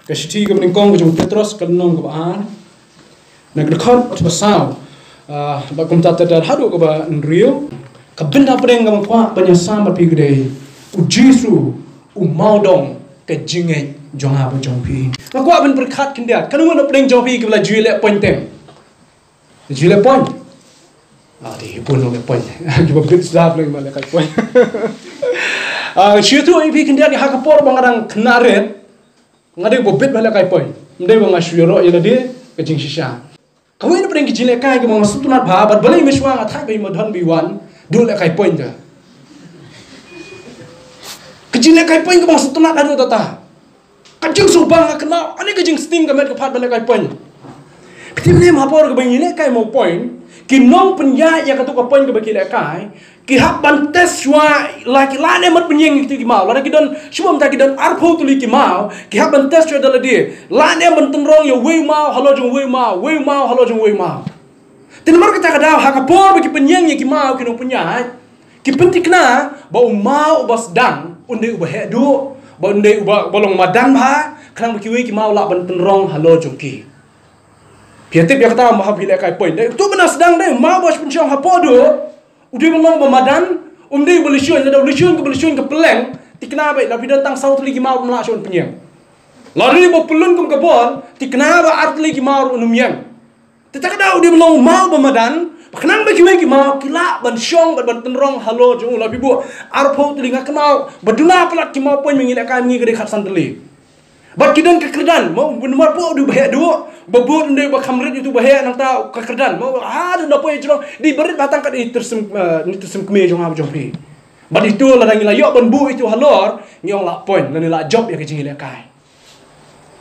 Kasih ke meningkong ke jung Petros ke nong ke baan. Nak dekat atau besar. Bakum tata dar hadu ke ba Rio. Kabenda pedeng ke mangkwa penyasam berpi gede. Ujisu umaudong ke jingai jong apa jong pi. Mangkwa ben berkat kendia. Kanu nak pedeng jong pi ke bela juile point tem. Juile point. Di pun lo ke point. Cuba bit sedap lagi malah kai point. Situ ipi kendia di hakapor bangarang kenaret. Ngade bobet malah kai point. Mdai bang asyuro ila dia ke jing shisha. Kau ini pedeng ke jile kai ke mangsu tunat babat balai meswa ngatai bai madhan biwan. Dulu kai point je. Kejilek kai point ke bang setunat adu tata. Kajing subang kenal. Ani kajing sting ke met ke pat balik kai point. Ketim ni mapor ke bang jilek kai mau point. Kinong penjaya yang ketuk ke point ke bagi jilek kai. Kihap bantes shua laki lane mat penyeng itu kimau. Lana kidon shubam tak kidon arpo tuli kimau. Kihap bantes shua dalam dia. Lane bentenrong ya wei mau halo jeng wei mau halo jeng wei mau. Tinamar kita kadang hakapor bagi penyeng yang kimau kinong penyai. Kipentik na bau mau bas dang unde ubah hedu bau unde ubah bolong madan ba kanang baki kimau lak bentenrong halo jongki. Piatip yang kata mahab hilai kai point. Tu benar sedang deh mau bas penyong hapodo. Ude bolong bamadan unde belisuan ada belisuan ke peleng tikna baik tapi datang saut lagi mau melakson penyeng. Lalu bau pelun kum kebon tikna ba art lagi mau unumyang. Tetapi dah dia belum mau bamadan, kenang bagi mau kila ban syong ban tenrong halo jung labi bu arpo telinga kenal badula pelat ki mau pun mengilak kami ke dekat santeli. Bad kidan ke kerdan mau benar po di bahaya dua babur ndai ba kamret itu bahaya nang ta ke kerdan mau ada ndak poe jong di berit batang kat tersem keme jong ab jong pi. Bad itu ladang ila ban bu itu halor nyong la point lan la job ya ke jingilak kai.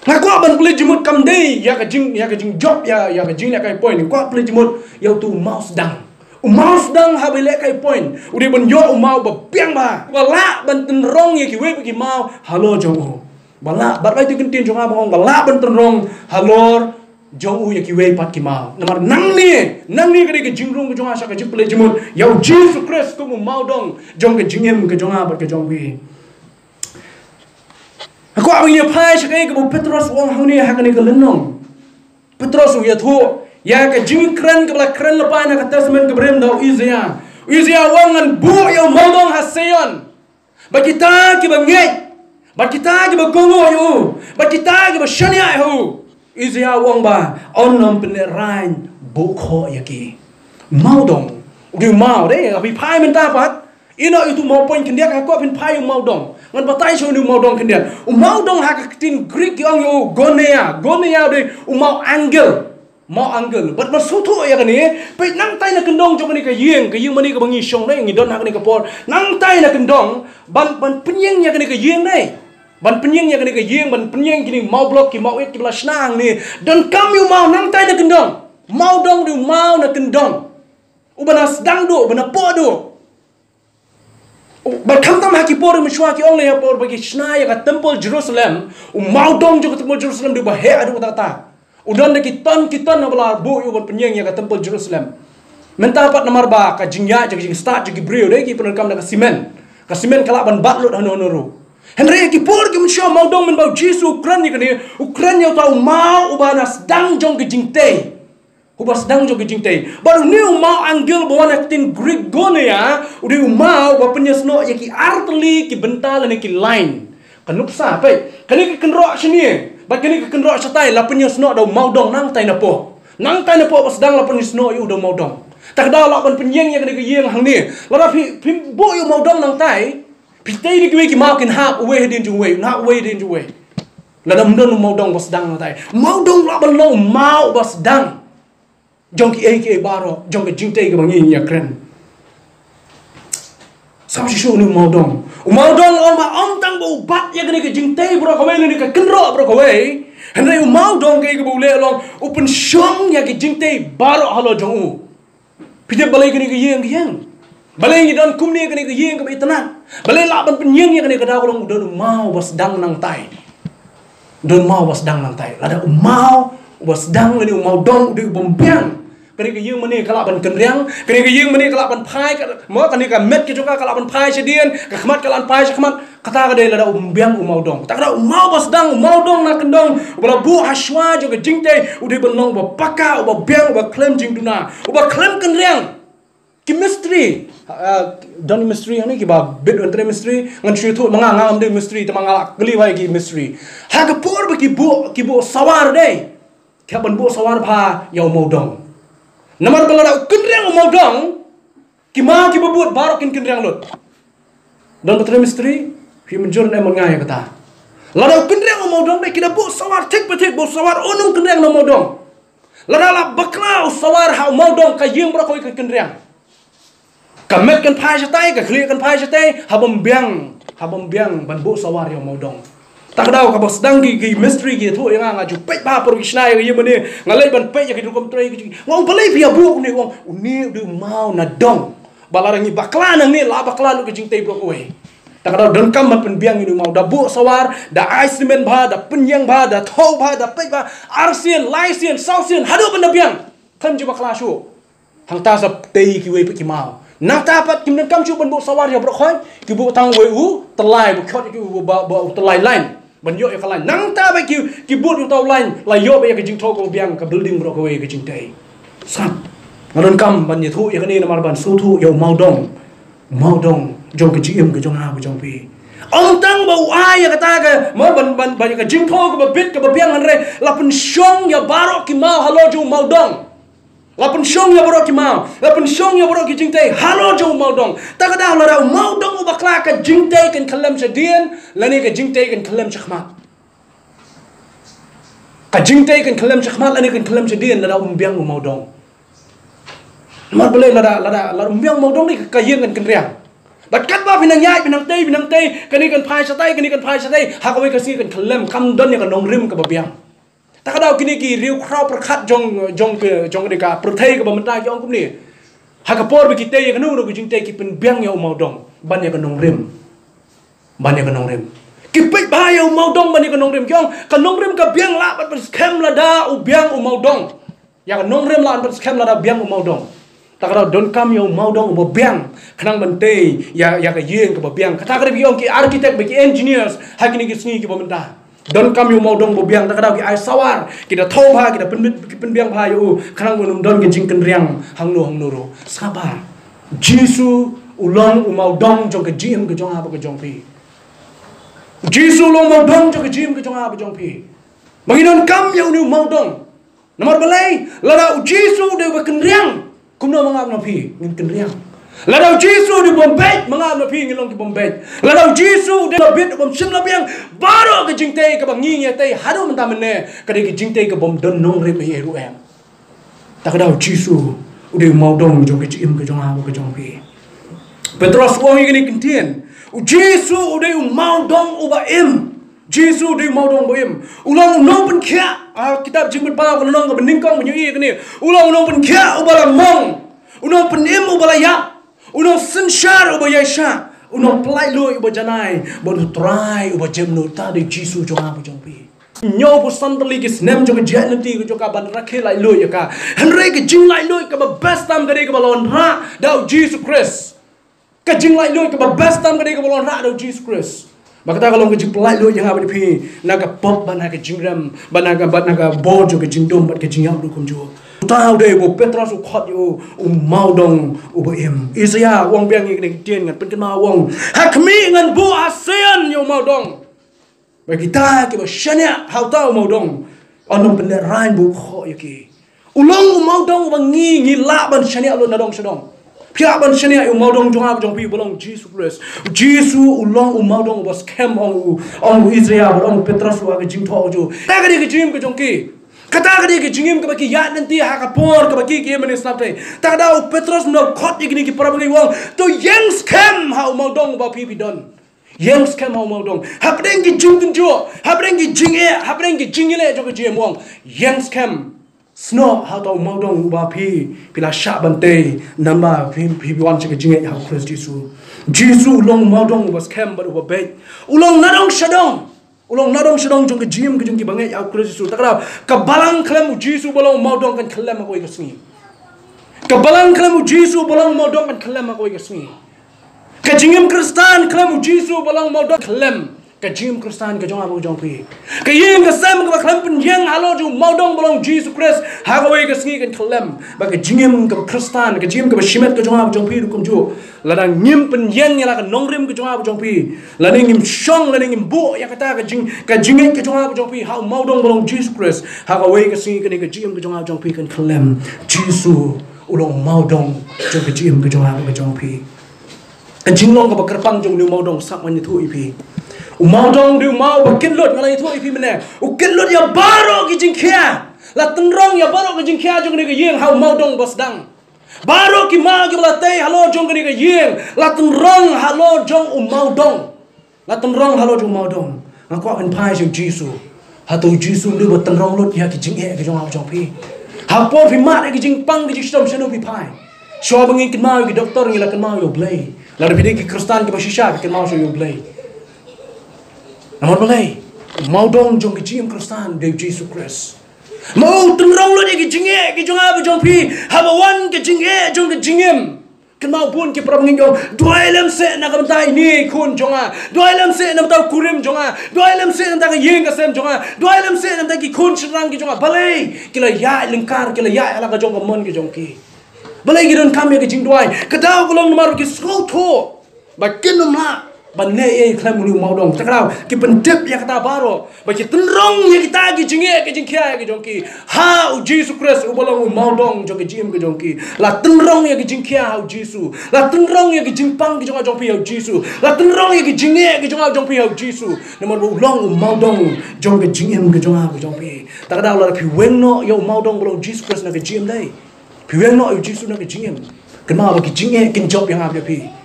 Ngaku aban boleh jemut kamdei ya kajing job ya kajing nak kai point. Kau boleh jemut ya tu mau sedang. Mau sedang habile kai point. Udah benyo mau bepiang ba. Bala bentenrong ya kiwe bagi mau halo jong. Bala bat itu kentin jong abang bala bentenrong halor jong ya kiwe pat ki mau. Nomor nang ni kade kajing rong jong asa kajing boleh jemut ya Jesus Christ ku mau dong jong kajing em ke jong abat ke jong wi. Aku abang pai sekai ke Petros wong hang ni hakani ke lenong. Petros ya thu ya ke jing kran ke bla kran lepa na kata semen ke brem dau Izia. Izia wong an bu ya modong haseon. Bakita ke bangai. Bakita ke bagongo yu. Bakita ke bashania hu. Izia wong ba onom penerain bukho ya ki. Modong. Udah mau deh tapi pai menta pat. Ino itu mau poin kendiak aku apin pai mau dong. Ngan batai so ni mau dong kendiak. Mau dong hak ketin Greek yang yo gonea de mau angle. Mau angle. But masutu ya kan ni. Pe nang tai na kendong jong ni ka yeng mani ka bangi syong dai ngidon hak ni ka por. Nang tai na kendong ban penyeng ya kan ni ka yeng dai. Ban penyeng ya kan ni ka yeng ban penyeng kini mau blok ki mau et ki bla snang ni. Dan kami mau nang tai na kendong. Mau dong du mau na kendong. Ubana sedang do bana po do. Berkam tam haki por mishwa ki only por bagi shna ya ka temple Jerusalem mau dong jo temple Jerusalem di bahaya adu kata udan de kitan na bala bu yu penyeng ya ka temple Jerusalem menta pat nomor ba ka jingya jing start jing brio de ki penerkam na ka simen kala ban batlut hanonoru Henry ki por ki mishwa mau dong men bau Jesus Ukraine ya tau mau ubana sedang jong ki jingte Ubas sedang jo gijing tei. Baru ni mau anggil bawa naktin Greek gone ya. Udah mau bawa penyesno ya ki artli ki bental ni ki line. Kanuk sa pe. Kani ki kenro sini. Ba kani ki kenro satai la penyesno do mau dong nang tai na po. Nang tai na po pas sedang la penyesno yu do mau dong. Tak da la ban penyeng ya kani ki yeng hang ni. La pi bo yu mau dong nang tai. Pi tei ni ki mau kin hap we din ju we. Na we din ju we. La dam don mau dong pas sedang nang tai. Mau dong la ban lo mau pas sedang. Jong ki baro jong ki jingte ke bangi ya kren sam si show ni mau dong om tang bo bat ya ke jingte bro ko ni ke kenro bro ko we henry mau dong ke bule long open shong ya ke jingte baro halo jong u pide balai ke yeng balai ni don kumni ke yeng ke itana balai la ban penyeng ya ke da long don mau bas dang nang tai don mau bas dang nang tai lada mau bas dang ni mau dong di bompiang cái này cái dương mani cái lạ bần cần riang cái này cái dương mani cái lạ bần phai mở cái này cái mét cái chỗ cái lạ bần phai sẽ điên cái khmat cái lạ phai sẽ khmat kata cái đây là đầu biang mau dong tak ada mau bas dang mau dong nak kendong bala bu haswa jo cái jing tei udah benong ba paka ba biang ba claim jing duna ba claim kan riang chemistry don mystery hani ki ba bit entre mystery ngan shu thu manga ngam de mystery ta manga kli vai ki mystery ha ka por ba ki bu sawar dei kha ban bu sawar pha yau mau dong namar bala da kun riang mau dong ki ma ki ba buat barok kin riang lot don entre mystery fi menjur ne mangai kata la da kun riang mau dong dei ki da bu sawar thik ba thik bu sawar onung kun riang no mau dong la da la bakla sawar ha mau dong ka yeng bra koi kun riang kamet kan phai chatai ka khli kan phai chatai habam biang ban bu sawar yo mau dong tak dau ka bos dang ki mystery ki thu nga nga ju pet ba professional ye mane ngalai ban pet ya ki kom trai ki wong pelai pia bu ni wong uni du mau na dong balarangi bakla nang ni la bakla lu ki jing tei bro we tak dau don kam mat pen biang ni mau da bu sawar da ice cement ba da penyang ba da thau ba da pet ba arsian laisian sausian hadu ban biang tham ju bakla shu hang ta sap tei ki we ki mau nak dapat kim kam chu ban bu sawar ya bro khoi ki bu tang we u telai bu khot ki bu ba telai line ban yo ya kalain nang ta ba ki bu tu tau line la yo ba ya ki jing tho ko biang ka building bro ko we ki jing tei sap ngan kam ban ye thu ya ni na mar ban su thu yo mau dong jong ki ji em ki jong ha bu jong pi ông tăng bầu ai ya kata ka mo ban ka jing tho ko ba bit ka ba biang han re la pun shong ya barok ki mau halo ju mau dong lapun shong ya borok ki mau lapun shong ya borok ki jingtei halo jo mau dong ta ka daw la daw mau dong u bakla ka jingtei kan khalam sa dien la ni ka jingtei kan khalam chkhma ka jingtei kan khalam chkhma la ni kan khalam sa dien la daw biang u mau dong mar bele la biang mau dong ni ka yeng kan riang bat kat ba pinang yai pinang tei ka ni kan phai sa tai ha ka we ka si kan khalam kam don ya ka nong rim ka ba biang ta ka daw kini ki riu khrau prakhat jong de ka prothei ka bamta ki ong kum ni ha ka por bi ki tei ka nu ro ki jing tei ki pen biang ya mau dong ban ya ka nong rim ki pei ba ya mau dong ban ya ka nong rim kyong ka nong rim ka biang la ban scam la da u biang u mau dong ya ka nong rim la ban scam la da biang u mau dong ta ka daw don kam ya mau dong u biang khnang ban tei ya ka yeng ka ba biang ka ta ka bi ong ki architect bi ki engineers ha kini ki sngi ki bamta don kam yu mau dong bo biang ta ka daw ki ai sawar ki da thau ba ki da pen biang ba yu khanang bonum don ki jing kan riang hang no ro saba jisu ulong u mau dong jong ka jim ka jong ha ba ka jong pi jisu long mau dong jong ka jim ka jong ha ba jong pi mangi don kam yu nu mau dong nomor balai la daw jisu de ba kan riang kum no mangap no pi ngin kan riang la daw jisu di bombay mangap no pi ngin long ki bombay la daw jisu de bit bom sim la biang baro ka jingtei ka bangi nge tei hadu man ta mane ka de ki jingtei ka bom don nong re me ru em ta ka daw jisu u de mau dong jong ki im ka jong ha ka jong pi petros wong yi ni kintien u jisu u de mau dong u ba im jisu de mau dong ba im u long nong pen kya kitab jing ba ko nong ka bening kong ben yi ni u long nong pen kya u ba la mong u nong pen im u ba la ya u nong sin shar u ba ya sha uno plai lui uba janai bon try uba jemno ta de jisu jo ha jong pi nyo bu sandali ki snem jo ka janati jo ka ban rakhe lai lui ka hanre ki jing lai lui ka ba best time ka de ka balon ra dau jisu christ ka jing lai lui ka ba best time ka de ka balon ra dau jisu christ bakata ka long ka jing plai lui yang ha ba pi na ka pop ban ha ka jingram ban ka bo jo ka jingdom ban ka jingyam du kum jo tao de bo petros u khot yu mau dong u bo em isaya wong biang ngi tien ngan pen ma wong ha khmi ngan bu asean yu mau dong ba kita ki ba shania how tao mau dong on pen rain bu kho yu ki ulong u mau dong ba ngi la ban shania lo na dong shadong phia ban shania yu mau dong jong ha jong pi bolong jesus christ jesus ulong u mau dong ba scam on isaya ba on petros wa ka jing tho ju ta ga ki jim ka jong ki kata kadi ki jingim ka baki ya nanti ha ka por ka baki ki mani snap te ta daw petros no khot igni ki parabagi wong to yang scam how mau dong ba pi don yang scam how mau dong ha preng ki jing tin jo ha preng ki jing e ha preng ki jing le jo ka jim wong yang scam snow how to mau dong ba pi la sha ban te namba pi wan che ka jing e how christ jesus long mau dong ba scam ba ba be ulong na dong shadong ulong nadong sedong jong ke jim ke jong ki bangai au Kristus takra ka balang klem jisu bolong mau dong kan klem ko ikasni Kebalang kelamu Jisu balang mau dong kan kelem aku igasni. Kejingim Kristan kelamu Jisu balang mau dong kelem. Kejingim Kristan kejong aku jong pi. Kejing kesem ke kelem penjeng halo jong mau dong balang Jisu Kris. Haga igasni kan kelem. Bagi jingim ke Kristan kejingim ke besimet kejong aku jong pi dukum ju. Ladang ngim penjeng yang akan nongrim kejong aku jong pi. Ladang ngim syong ladang ngim bu yang kata kejingim kejong aku jong pi. Hau mau dong balang Jisu Kris. Haga igasni kan kejingim kejong aku jong pi kan kelem. Jisu ulong mau dong jong kejim kejong aku kejong pi. Kejing long ke kerpang jong ni mau dong sak man itu ipi. Mau dong dia mau bakin lot ngalai itu ipi mana? Ukin lot ya baru kejing kia. La tenrong ya baru kejing kia jong ni kejing hau mau dong bos dang. Baru ki mau ki belatai halo jong ni kejing. La tenrong halo jong mau dong. La tenrong halo jong mau dong. Aku akan pai jong Jisu. Hatu Jisu dia buat tenrong lot ya kejing kejong aku jong pi. Hapor pi mat kejing pang kejing stom seno pi pai. Syaw bangin kin mau ki doktor ngila kin mau yo blay. Lalu pidi ki Kristan ki basisha kin mau yo blay. Namun boleh, mau dong jong kejim Kristan dari Yesus Kristus. Mau tenrong lo di kejingnya, kejong apa jong pi, habawan kejingnya jong kejingim. Kenal pun kita pernah mengingkau, dua lem se nak mentai ni kun jonga, dua lem se nak mentai kurim jonga, dua lem se nak mentai yeng kasem jonga, dua lem se nak mentai kun serang ki jonga. Balai kila ya lengkar kila ya ala ka jong kamon ki jong ki. Balai kita kami kejing dua, kedau kulong nomor ki skol to, bakin nomla. Banai klaim mulu mau dong. Sekarang kita pendep yang kata baru. Bagi tenrong yang kita kejingnya kejingkia kejongki. Hau Yesus Kristus ubalong mau dong jong kejim kejongki. La tenrong yang kejingkia hau Yesus. La tenrong yang kejimpang kejong jongpi hau Yesus. La tenrong yang kejingnya kejong jongpi hau Yesus. Nomor ulong mau dong jong kejingim kejong hau jongpi. Tak ada ular piweng no yo mau dong belong Yesus Kristus nak kejim dai. Piweng no yo Yesus nak kejingim. Kenapa bagi kejingnya kenjob yang ada pi.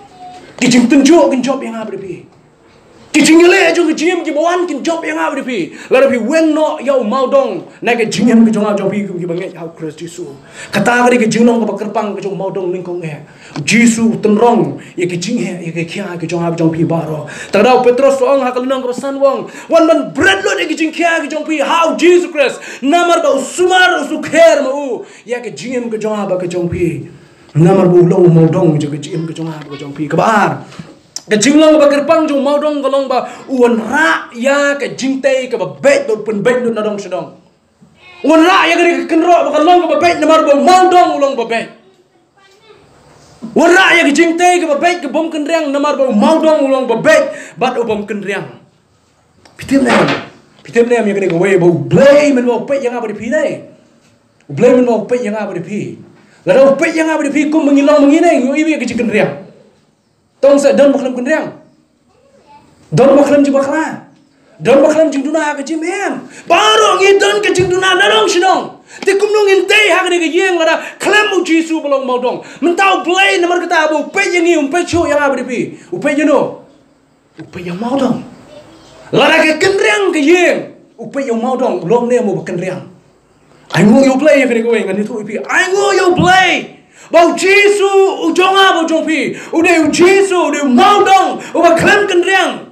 Kijing tunjuk kin job yang apa depi. Kijing le jo kijim ki bawan kin job yang apa depi. La depi wen no yo mau dong na ke jingem ki jonga job ki bangai hau Kristus Yesus. Kata kali ki jingnong ka kerpang ki jong mau dong lingkong e. Yesus tenrong ye ki jing he ye ki kia ki jonga jong pi baro. Tadau Petrus ong ha kalunong ka san wong. Wan man bread lo ye ki jing kia ki jong pi hau Jesus Christ. Namar ba sumar su kher mo ye ki jingem ki jonga ba ki jong pi. Namar bu long mau dong jo kejim ke jong ha jong pi kabar kejing long ba kerpang jong mau dong golong ba uan ra ya ke jingte ke ba bet do pun bet do nadong sedong uan ra ya ke kenro ba golong ba bet namar bu mau dong ulong ba bet uan ra ya ke jingte ke ba bet ke bom kenriang namar bu mau dong ulong ba bet bat bom kenriang pitim nem ya ke ne we ba blame men ba bet yang apa di pi dai blame men ba bet yang apa di pi. Lalu pek yang apa di fikum mengilong mengineng yo iwi ke ciken riang. Tong sa don baklam kenriang. Don baklam ji bakla. Don baklam jing duna ke jimem. Baru ngi don ke jing duna nadong sidong. Ti kum nung intei ha ke yeng lada klam u Jisu belong mau dong. Mentau play nomor kata abu pek yang ngi pek chu yang apa di pi. Upek jeno. Upek yang mau dong. Lada ke kenriang ke yeng. Upek yang mau dong belum ne mau kenriang. I know you play yang kena going ngan itu ipi. I know you play. Bau Jisu ujong apa ujong pi. Udah Jisu udah mau dong. Udah klem kenriang.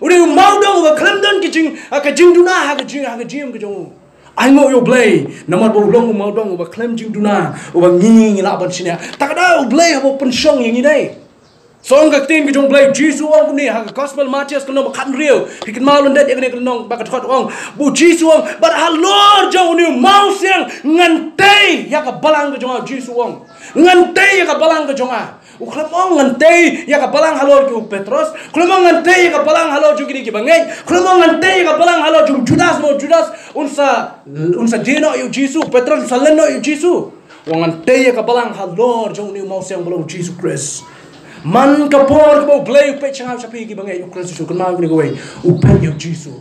Udah mau dong udah klem don kejing duna kejing kejong. I know you play. Namar bau long mau dong udah klem jing duna. Udah nging laban sini. Tak ada play apa pensong yang ini. Song ka tin ki jong blai Jisu ong ni ha gospel Matius kono kan real hikin malun det yang ni kono ba ka thot ong bu Jisu ong but ha Lord jong ni mau siang ngantei ya ka balang ka jong Jisu ong ngantei ya ka balang ka jong a uklam ong ngantei ya ka balang halor ki Petrus uklam ong ngantei ya ka balang halor jong ki bangai uklam ong ngantei ya ka balang halor jong Judas unsa dino yu Jisu Petrus saleno yu Jisu ong ngantei ya ka balang halor jong ni mau siang belong Jesus Christ. Man kapor ko blay upay chang sapi ki bangay yung Kristus kun ma gni gaway upay yung Jisu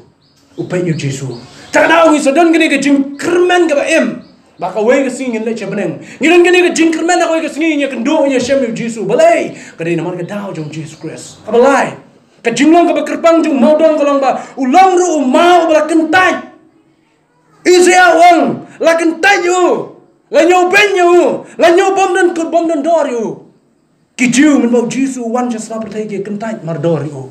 takadaw ngi so don gni ka jing kermen ka ba em baka way ka singin le chabeneng ngiran gni ka jing kermen ako ka singin ya kendo nya shem yung Jisu balay kadai naman ka daw yung Jesus Christ kabalay ka jinglong ka ba kerpang jung mau dong kolong ba ulong ru mau ba kentai Israel wong la kentai yu la nyo ben yu la nyo bom dan dor yu Kijiu men mau Jisu wan just na pertai ke kentai mardor yo.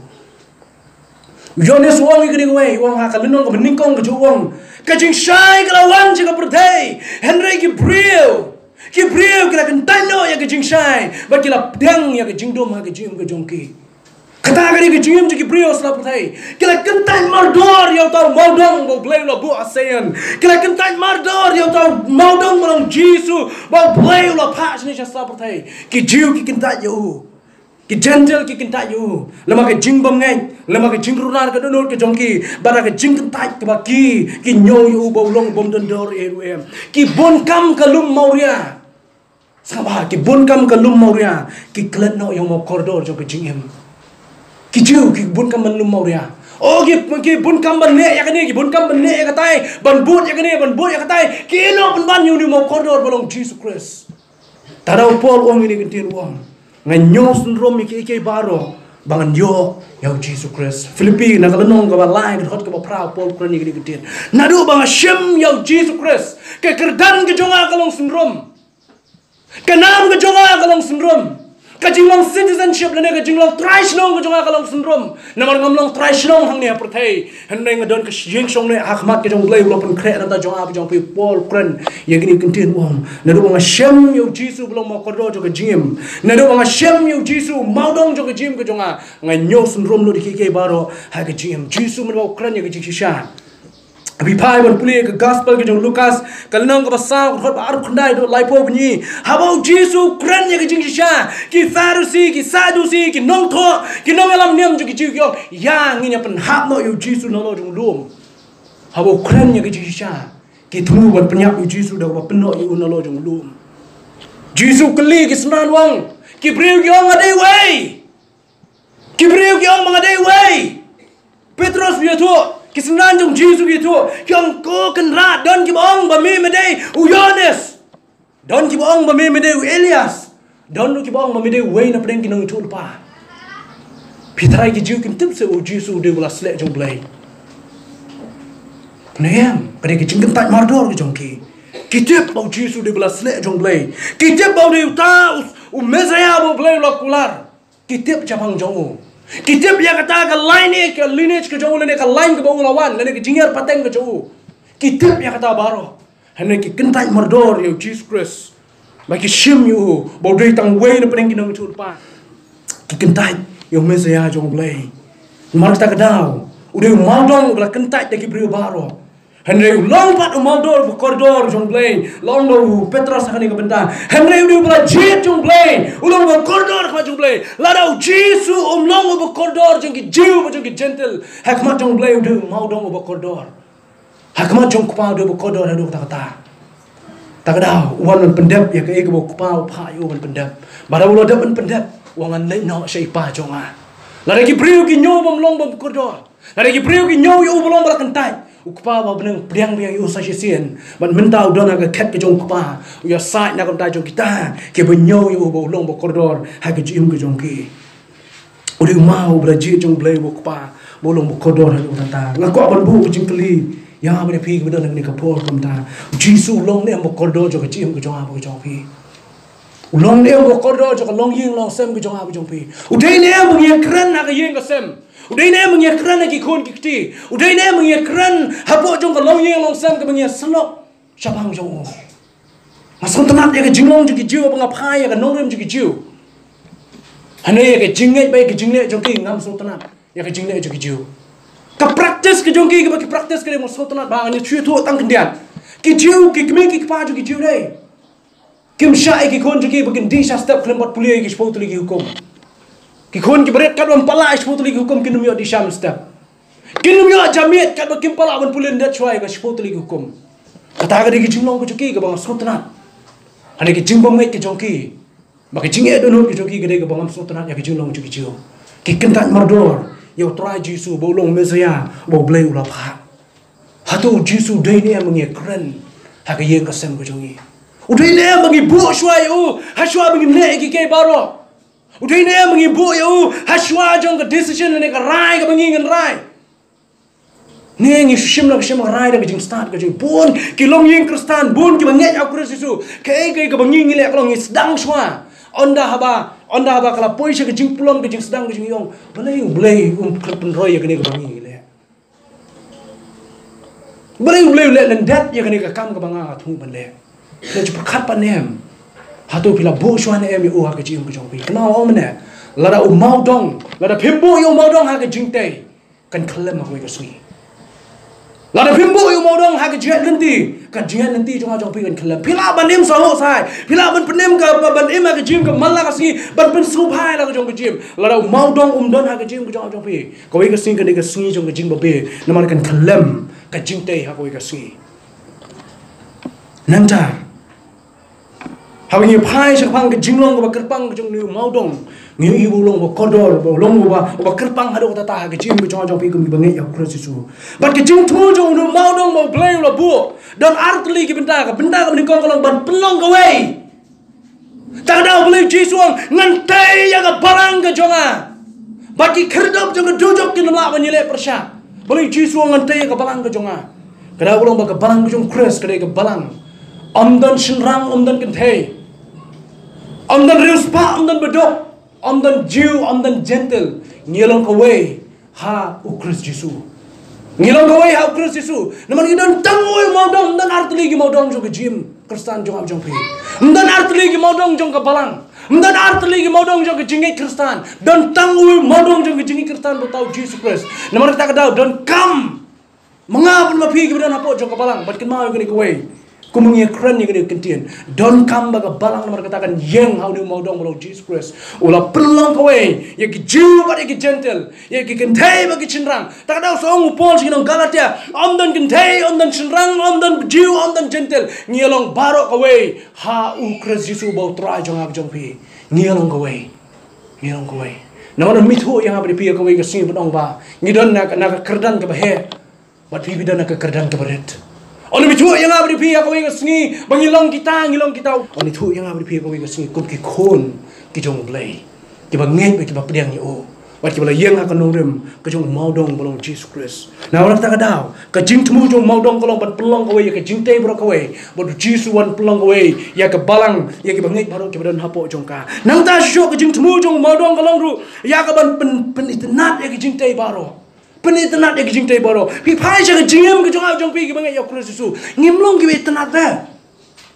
Yones wong igri we wong ha kalunong ko meningkong ko wong. Kajing syai kala wan jiga pertai. Henry Gabriel. Ki brio kila kentai no ya ke jing shai, but kila dang ya ke jing dom ha ke jing ke jongki. Kata kali ke jing ke brio selap thai. Kila kentai mardor ya tau maudong bo blay lo bu asean. Kila kentai mardor ya tau maudong bolong Jisu bo blay lo pas ni selap thai. Ki jiu ki kentai yo. Ki gentle ki kentai yo. Lama ke jing bom ngai, lama ke jing runar ke donor ke jongki, bara ke jing kentai ke baki, ki nyo yo bo long bom dondor em. Ki bon kam kalum mauria. Sabar ki bun kam kalum mauria ki klan no yang mau koridor jo ke jingem ki jiu ki bun kam lum mauria oh ki bun kam ban ne ya kani ki bun kam ban ne ya katai ban but ya kani ban but ya katai ki no ban yu ni mau koridor bolong Jesus Christ tarau pol wong ini kentin wong nganyo syndrome ki baro bangan yo ya Jesus Christ Filipi na kalanong ka balai ka hot ka pra pol kran ni kentin nadu bang shem ya Jesus Christ ke kerdan ke jonga kalong syndrome Kanam ke jonga kalong syndrome. Kajinglong citizenship lene kajinglong traishnong ke jonga kalong syndrome. Namar ngamlong traishnong hang ne perthai. Handai ngadon ke jing song ne akhmat ke jong blai ulo pen kre nata jonga jong pi pol kren yang ini kentin wong. Nadu bang shem yo Jisu belum mau kordo jo ke jim. Nadu bang shem yo Jisu mau dong jo ke jim ke jonga nganyo syndrome lo dikike baro ha ke jim. Jisu men mau kren ya ke jisha. Abi pai ban puli ke gospel ke jong Lukas kalnang ke pasal khot ba ar khandai do laipo bunyi habau Jisu kren ya ke jing sha ki Pharisee ki Sadducee ki nong tho ki nong elam niam ju ki jiu yo ya ngi nya pen hap no yo Jisu no lo jong lum habau kren ya ke jing sha ki thu ban penyap yo Jisu da ba peno yo no lo jong lum Jisu keli ki snan wang ki briu ki ong adai wei ki briu ki ong mangadai wei Petrus biar tu Kisnan jong Jisu gitu, yang ko kenra don ki bong ba mi medei u Yohanes, don ki bong ba mi medei u Elias, don ki bong ba medei wei na preng ki nang tu pa. Pitrai ki jiu kim tip se u Jisu de bula slek jong blai. Nem, kade ki jing kentai mardor ki jong ki tip bau Jisu de bula slek jong blai. Ki tip bau de ta u Mesiah bo blai lo kular. Ki tip japang jong u. Kitip ya kata ke line ke lineage ke jauh lene ke line ke bawah lawan lene ke jingar pateng ke jauh. Kitip ya kata baro. Hene ki kentai mardor yo Jesus Christ. Bagi shim yo bodai tang way na peneng kinang chul pa. Ki kentai yo Mesiah jong blai. Mar ta kadau. Udah maudong bela kentai de ki brio baro. Henry long pat umaldor bu koridor jong blai. Long do Petrus akani ke benda. Henry udah bela jet jong blai. Ulang bu koridor ka jong blai. Ladau Jisu long bu koridor jong ki jiu jong ki gentle. Hakmat jong blai udah maudong bu koridor. Hakmat jong kupau udah bu koridor adu kata-kata. Takadau wan pendep ya ke bu kupau pa yo wan pendep. Bara ulo dep pendep wangan le no sei pa jong a. Ladai ki brio ki nyo bom long bu koridor. Ladai ki brio ki nyo yo bolong bela kentai. Ukpa ba benang priang yo sa sien ban mentau dona ke ket ke jong kupa ya sai na kon ta jong kita ke benyo yo bo long bo koridor ha ke jim ke jong ki uri mau braji jong blai bo kupa bo long bo koridor ha ta ngako ban bu jing kli ya ba phi ke dona ni ka por kom ta Jisu long ne bo koridor jo ke jim ke jong ha bo jong phi ulong ne bo koridor jo ke long ying long sem ke jong ha bo jong phi udai ne bo ye kran na ke ying ke sem Udai ne mengia kran lagi kon kikti. Udai ne mengia kran hapo jong ka long yeng long sam ka mengia slok syabang jong. Masuk tenat ya ke jinglong juga jiu apa ngapai ya ke nongrem juga jiu. Hane ya ke jingai baik ke jingle jong ki ngam so tenat ya ke jingle juga jiu. Ka praktis ke jong ki ke praktis ke mo so tenat bang ni chui tu tang kendian. Ki jiu ki kme ki pa juga jiu dai. Kim syai ki kon juga bagian di sa step kelempat pulia ki sepuluh lagi hukum. Ki kon ki beret kat pala sepuluh lagi hukum kinum yo di Syam step. Kinum yo jamiat kat bakim pala ban pulin dat chuai ka sepuluh lagi hukum. Kata ka di ki jinglong ko joki ka bang sotanat. Ane ki jingbom ngai ki joki. Baki jinge dono ki joki ka de ka bang sotanat ya ki jinglong joki jiu. Ki kentat mardor yo try Jisu bolong Mesiah bo blai ula pha. Hatu Jisu dai ne mengi kren ha ka yeng ka sem ko jongi. Udai ne mengi bu chuai u ha chua mengi ne ki ke baro. Udai ne mengi bu yo haswa jong ka decision ne ka rai ka mengi ngan rai. Ne ngi shim la shim rai da jing start ka jing bun ki long ying kristan bun ki banget aku Yesus ke ka mengi ngi le ka long sedang shwa. Onda haba kala poisa ka jing pulon ka jing sedang ka jing yong blai pen roy ya ka ne ka mengi le. Blai le lendat ya ka ne ka kam ka banga thu ban le. Le chu khat pa nem. hatu pila bu shwan em u ha ka jim ka jong pi kana o mane la da u mau dong la da phim bu yu mau dong ha ka jing te kan khlem ma ko ka sui la da phim bu yu mau dong ha ka jet nanti jong pi kan khlem pila ban em so ho sai pila ban penem ka ban em ka jim ka mal la ka si ban pen su phai la ka jong ka jim la da mau dong don ha ka jim ka jong pi ko ka sing ka ni ka sui jong ka jing ba be na man kan khlem ka jing te ha ko ka sui nang ta hau ni phai sa phang ka jing long ka kerpang ka jong ni mau dong ngi ibu long ba kodor ba long ba kerpang hado ta ta ka jim ka jong pi ka mi bangai ya Kristus su bat ka jing thu jong ni mau dong ba play la bu dan artli ki benda ka ni kong ka long ban pelong ka wei ta da boleh jisuang ngan tai ya ka barang ka jonga bat ki kherdop jong ka dujok ki la ba ni le persha boleh jisuang ngan tai ka barang ka jonga kada ulong ba ka barang ka jong Kris kada ka barang amdan shinrang amdan kan thei amdan rispa amdan bedok amdan Jew amdan gentle ngilong ka way ha u Kris Jesu ngilong ka way ha u Kris Jesu naman gidan tangoy mau dong dan artli gi mau dong jong ka jim Kristan jong jong pi dan artli gi mau dong jong ka balang dan artli gi mau dong jong ka jingi Kristan dan tangoy mau dong jong ka jingi Kristan do tau Jesus Christ naman kita ka daw dan kam mengapun mapi gi dan apo jong ka balang bat ken mau gani ka way kumungi kran ni gani kentien don kam ba ka balang naman katakan yeng how ni mau dong lo Jesus Christ ula pelong ka way ye ki Jew ba ye ki gentle ye ki kentai ba ki chinrang ta daw so ngu Paul sinong Galatia amdan kentai amdan chinrang amdan Jew amdan gentle ngialong baro ka way ha u Christ Jesus ba try jong ab jong pi ngialong ka way naman mitho yang abri pi ka way ka sing bodong ba ngidon na kerdan ka ba he bat pi bidan na ka kerdan ka baret oni mithu yang abri pi ka way ka singi bangilong kita oni thu yang abri pi ka way ka singi kum ki khon ki jong blai ki ba ngai ki ba pdiang ni o wat ki ba yang ka nong rem ka jong mau dong bolong Jesus Christ na ora ta ka daw ka jing thmu jong mau dong kolong ban pelong ka way ka jing te bro ka way bod Jesus wan pelong ka way ya ka balang ya ki ba ngai baro ki ba don hapo jong ka nang ta sho ka jing thmu jong mau dong kolong ru ya ka ban pen itnat ya ki jing te baro penitnat ya kijing tay baro pi phai sa jingem ke jong jong pi ki bangai ya Kristus su ngimlong ki itnat da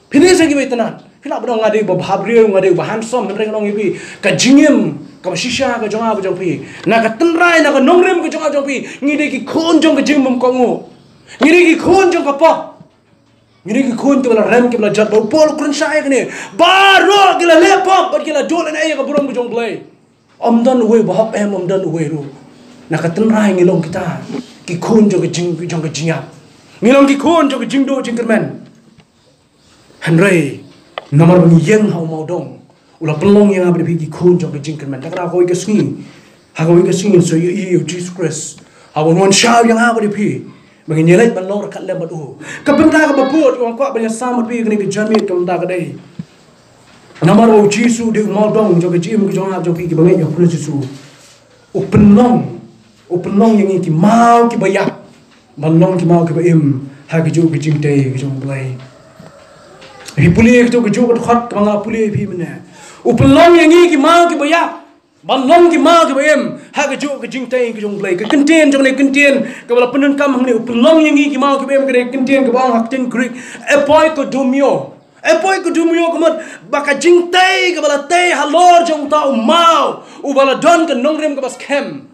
pini sa ki itnat pila bro ngade ba bhabrio ngade ba hansom nang nong ibi ka jingem ka shisha ka jong jong pi na ka tenrai na ka nongrem ke jong pi ngide ki khon jong ka jingmum ko ngo ngide ki khon jong ka pa ngide ki khon te bala ram ke bala jat ba pol kun sa ya ne baro ki la lepop ba ki la dol na ya ka burom jong blai amdan we ba hap em amdan we ru nakatenrai ngilong kita ki khun jo ke jing jong ke jingap ngilong ki khun jo ke jing do jing kermen hanrei nomor bang yeng hau mau dong ula pelong yang abri ki khun jo ke jing kermen takra ko ke singi ha ko ke singi so you Jesus Christ awon wan shau yang abri pi bang nyelai ban lor kat le badu ka benda ka babut ko ko ban samat pi ke jamit ka benda ka dai nomor o Jesus de mau dong jo ke jing ke jong jo pi ki bang ya Kristus Upenong yang ini mau ki bayak, manong ki mau ki baim, ha ki jo ki jing tay ki jong blai. Hi puli ki jo ki jo ki khat kanga puli phi mane. Upenong yang ini ki mau ki bayak, manong ki mau ki baim, ha ki jo ki jing tay ki jong blai. Ka kentien jong ne kentien, ka bala penun kam hang ne upenong yang ini ki mau ki baim ka ne kentien ka bang hak tin Greek. Epoi ko dumio kamat baka jing tay ka bala tay halor jong ta mau, u bala don ka nongrem ka bas kem.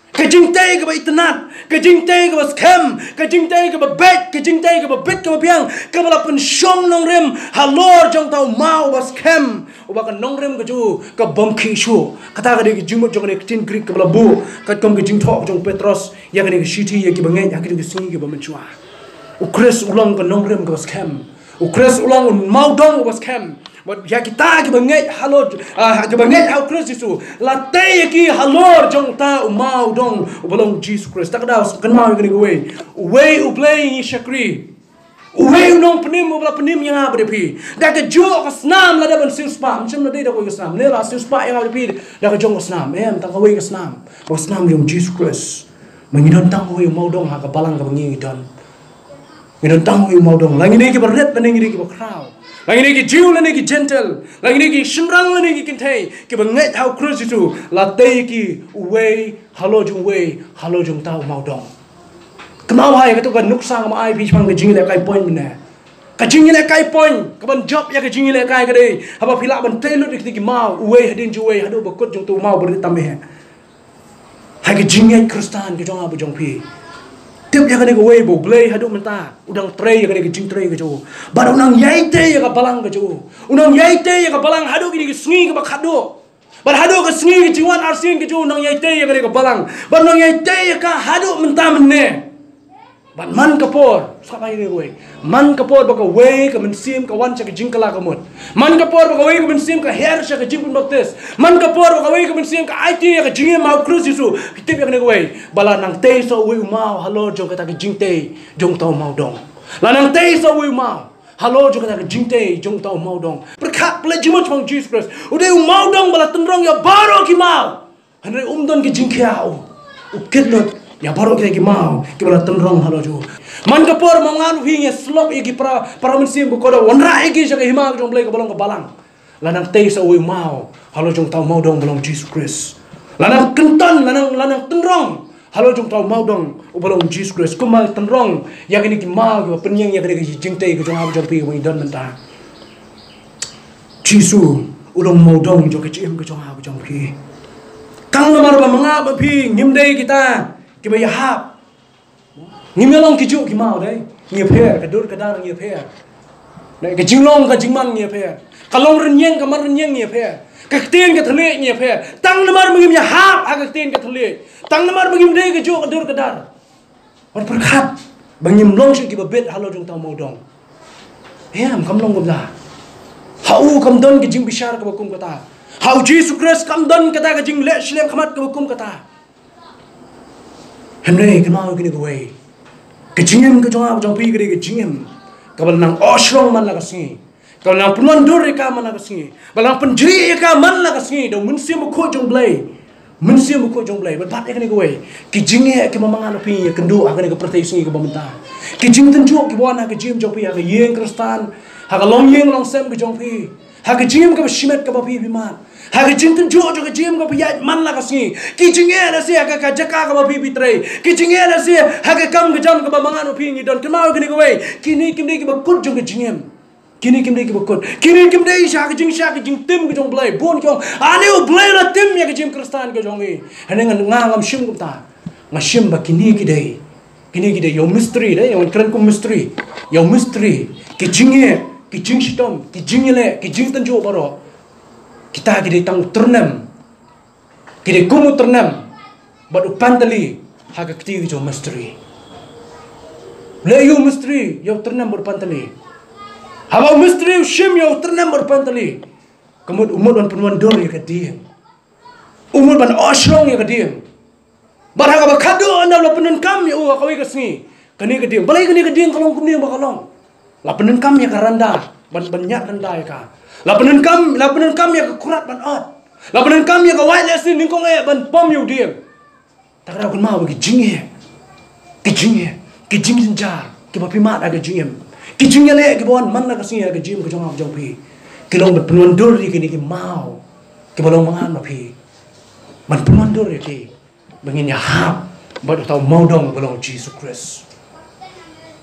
Kajing tay ka ba itnat, kajing tay ka ba scam, kajing tay ka ba bet, kajing tay ka ba bet ka ba piang, ka ba pensyong nong rem, halor jong tau mau ba scam, o ba ka nong rem ka ju, ka bom ki shu, kata ka di jimot jong ne tin Greek ka ba bu, ka kom ka jing thok jong Petros, ya ka di shiti ya ki ba ngai, ya ki di singi ki ba menchua. O Chris ulang ka nong rem ka ba scam, o Chris ulang mau dong ba scam. But ya kita ki bangai halor ki bangai au Kristus tu la te ki halor jong ta mau dong bolong Jesus Christ tak dah kan mau gini we u play shakri we nong penim bla penim yang apa depi dak ke jo ka snam la da ban sil spa macam na dei da ko ka snam ne la sil spa yang apa depi dak ke jong ka snam tang ka we ka snam ba snam jong Jesus Christ mangidon tang we mau dong ha ka balang ka bangi don ngidon tang we mau dong langi ne ki baret ban ngi ki ba kraw lagi ni ki Jew lagi ki gentle, lagi ni ki shinrang lagi ki kentai, ki bangai tau Kristus tu, latei ki way halo jung tau mau dong. Kenapa hai kata kan nuksa ngam ai pi pang ke jing le kai point mana. Kajing ile kai point, kaban job ya kajing ile kai kadai. Haba pila ban telut ikti mau, uwe hadin juwe hadu bakut jong tu mau beri tameh. Hai kajing ya Kristen ke jong abu jong pi. Tiap ya kadai uwe bo blay hadu menta, udang tray ya kadai kajing tray ke jo. Bar unang yaite ya ka balang ke jo. Unang yaite ya ka balang hadu kini sngi ke bak hadu. Bar hadu ke sngi ke jiwan arsin ke jo unang yaite ya kadai ka balang. Bar unang yaite ya ka hadu menta menne. Ban man kapor, sakai ni gue. Man kapor baka way ka mensim ka wan ka jingkala ka mut. Man kapor baka way ka mensim ka hair ka jingkun baptis. Man kapor baka way ka mensim ka IT ka jingem mau krus Yesu. Kitip yang ni gue. Bala nang te so we mau halo jong kata ka jingte jong tau mau dong. La nang te so we mau halo jong kata ka jingte jong tau mau dong. Berkat pelajimut bang Jesus Christ. Udah mau dong bala tendrong ya baru ki mau. Henry umdon ki jingkiau. Ukit not ya baru kita mau kita bala tendrong halo jo man kapor mangan hinge slop igi para mensim bukoda wanra igi jaga hima jong blai ka balong ka balang lanang te sa we mau halo jong tau mau dong balong Jesus Christ lanang kenton lanang tendrong halo jong tau mau dong balong Jesus Christ kumal tendrong ya kini ki mau ki penyeng ya kini jing te ka jong abu jong pi wi don menta Jesus ulong mau dong jo ka jim ka jong abu jong pi kang nomor ba manga ba pi ngimdei kita kita yahap, ngimelong kijuk kimau deh, ngiper, kadur kadar ngiper, deh kejinglong kejingman ngiper, kalong renyeng kamar renyeng ngiper, kaktin ketele ngiper, tang lemar mengim yahap, kaktin ketele, tang lemar mengim deh kijuk kadur kadar, berkat, bangimlong sih kita bet halo jong tau mau dong, kamlong gumla, hau kamdon kejing bishar kebakum kata, hau Jesus Christ kamdon kata kejing lek shlem kamat kebakum kata. Henry kenal kini gue, kejingem kejong jong pi kiri kejingem, kabel nang osrong man laga singi, kabel nang penuan dur eka man laga singi, balang penjeri eka man laga singi, dong mensia muko jong blay, berbat kini gue, kejingnya ke mamangan pi kendu akan ke pertai singi ke bamenta, kejing tenjuk ke buana kejim jong pi aga yeng Kristen, aga long yeng long sem ke jong pi, aga kejingem ke besimet ke bapi biman. Hari cinta jo jo kejim ko piyat man la kasi kijinge na siya ka jaka ka mapipitre kijinge na siya haga kam ka jam ka bamangan opingi don kemau kini kowe kini kimde ki bakut jo kejingem kini kimde ki bakut kini kimde sha kejing tim ka jong blai bon ko ane o blai la tim ya kejim Kristen ka jong i hane ngam shim ko ta ngashim ba kini kidai yo mystery deh yo keren ko mystery yo mystery kijinge kijing shitom kijingile kijing tanjo baro kita kidai tang ternam kidai kumu ternam badu pantali haga kiti jo mystery le yo mystery yo ternam badu pantali haba mystery shim yo ternam badu pantali kemud umur ban penuan dor ya kadiem umur ban osrong ya kadiem barang apa kado anda la penun kam ya oh kawai kesni kani kadiem balai kani kadiem kalong kumni bakalong la penun kam ya karanda ban banyak randa ya ka la penun kam ya kurat ban ot la penun kam ya ka wai lesin ningkong ban pom yu diem takra kun ma bagi kijing jinjar ki bapi mat aga jingem kijing le ki bon man la kasni aga jim ko jong jong pi kilong ban penuan dor ri kini ki mau ki balong mangan ma pi ban penuan dor ri ki bangin ya hap badu tau mau dong balong Jesus Christ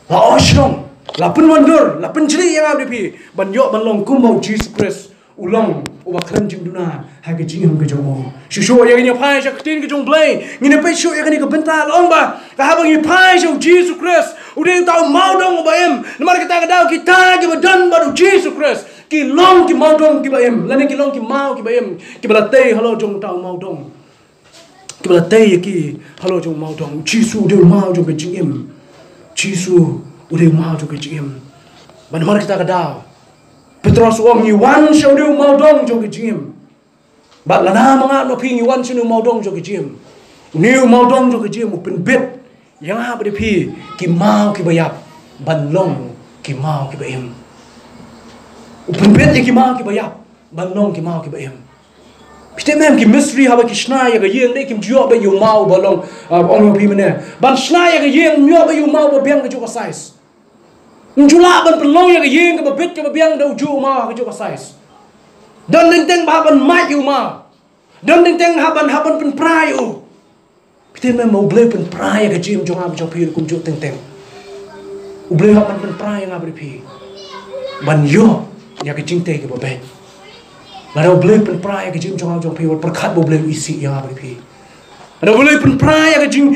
la osrong la penuan dor la penjeri yang abdi pi ban yo ban long kumau Jesus Christ ulong uba keren jing duna ha ke jing ke jong shu yang ni pai sha ktin ke jong blai ni ne pai shu yang ni ke bental ong ba ka ha bang ni pai shu Jesus Christ udah tau mau dong uba em namar kita ka dau kita ke badan baru Jesus Christ ki long ki mau dong ki ba em la ni ki long ki mau ki ba em ki bala tei halo jong tau mau dong ki bala tei ki halo jong mau dong Jesus udah mau jong ke jing em Jesus udah mau jong ke jing em ban namar kita ka dau Petros wong Iwan siya udah mau dong jo ke jim. Bat lana mga no ping Iwan siya mau dong jo ke jim. Niu mau dong jo ke jim upin bit yang apa de pi ki mau ki bayap banlong ki mau ki bayem. Upin bit ki mau ki bayap banlong ki mau ki bayem. Pite mem ki mystery haba ki shna ya ga yeng de kim jo ba yu mau balong ong yo pi mene. Ban shna ya ga yeng myo ba yu mau ba biang ka jo ka size. Njula ban pelong ya yeng ka bit ka biang do ju ma ka jo ka size don ding teng ba ban mai yu ma don ding teng ha ban pen prai u pite me mo ble pen prai ka jim jo ha jo pi kum jo teng teng u ble ha ban pen prai nga bri pi ban yo ya ke jing te ke ba be Ada boleh pen pra ya ke jing jong jong pi perkat boleh isi yang apa pi Ada boleh pen pra ya ke jing